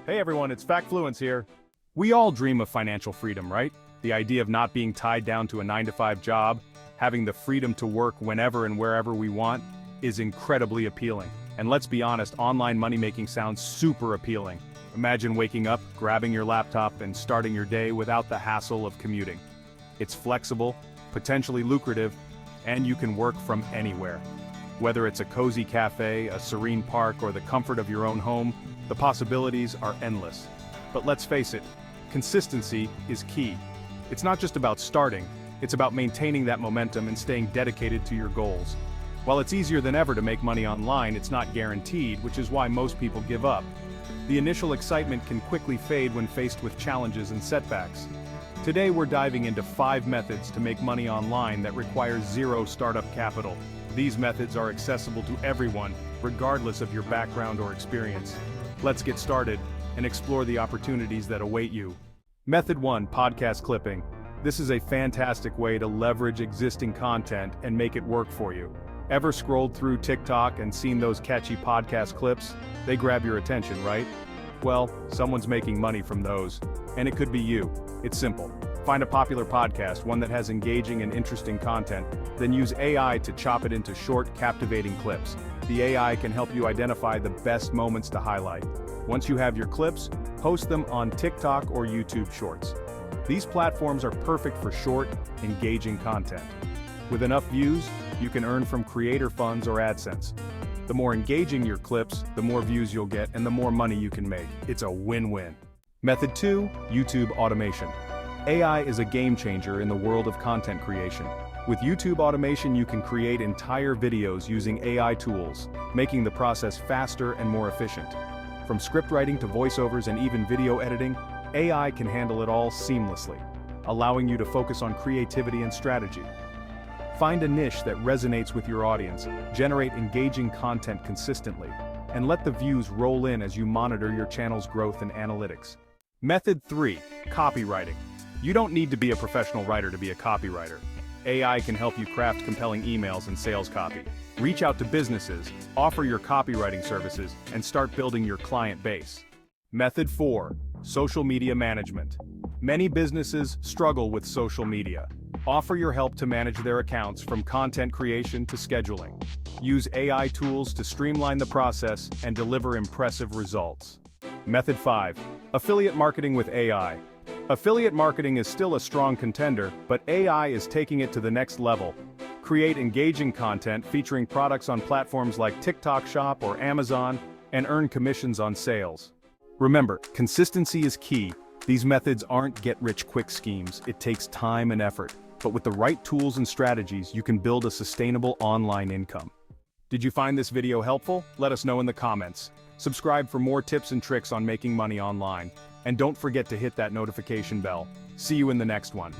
Hey everyone, it's Factfluence here. We all dream of financial freedom, right? The idea of not being tied down to a 9-to-5 job, having the freedom to work whenever and wherever we want, is incredibly appealing. And let's be honest, online money-making sounds super appealing. Imagine waking up, grabbing your laptop, and starting your day without the hassle of commuting. It's flexible, potentially lucrative, and you can work from anywhere. Whether it's a cozy cafe, a serene park, or the comfort of your own home, the possibilities are endless. But let's face it, consistency is key. It's not just about starting, it's about maintaining that momentum and staying dedicated to your goals. While it's easier than ever to make money online, it's not guaranteed, which is why most people give up. The initial excitement can quickly fade when faced with challenges and setbacks. Today we're diving into 5 methods to make money online that require zero startup capital. These methods are accessible to everyone, regardless of your background or experience. Let's get started and explore the opportunities that await you. Method 1: Podcast clipping. This is a fantastic way to leverage existing content and make it work for you. Ever scrolled through TikTok and seen those catchy podcast clips? They grab your attention, right? Well, someone's making money from those. And it could be you. It's simple. Find a popular podcast, one that has engaging and interesting content, then use AI to chop it into short, captivating clips. The AI can help you identify the best moments to highlight. Once you have your clips, post them on TikTok or YouTube Shorts. These platforms are perfect for short, engaging content. With enough views, you can earn from creator funds or AdSense. The more engaging your clips, the more views you'll get and the more money you can make. It's a win-win. Method 2: YouTube automation. AI is a game changer in the world of content creation. With YouTube automation, you can create entire videos using AI tools, making the process faster and more efficient. From script writing to voiceovers and even video editing, AI can handle it all seamlessly, allowing you to focus on creativity and strategy. Find a niche that resonates with your audience, generate engaging content consistently, and let the views roll in as you monitor your channel's growth and analytics. Method 3: Copywriting. You don't need to be a professional writer to be a copywriter. AI can help you craft compelling emails and sales copy. Reach out to businesses, offer your copywriting services, and start building your client base. Method 4: Social media management. Many businesses struggle with social media. Offer your help to manage their accounts, from content creation to scheduling. Use AI tools to streamline the process and deliver impressive results. Method 5: Affiliate marketing with AI. Affiliate marketing is still a strong contender, but AI is taking it to the next level. Create engaging content featuring products on platforms like TikTok Shop or Amazon, and earn commissions on sales. Remember, consistency is key. These methods aren't get-rich-quick schemes. It takes time and effort. But with the right tools and strategies, you can build a sustainable online income. Did you find this video helpful? Let us know in the comments. Subscribe for more tips and tricks on making money online. And don't forget to hit that notification bell. See you in the next one.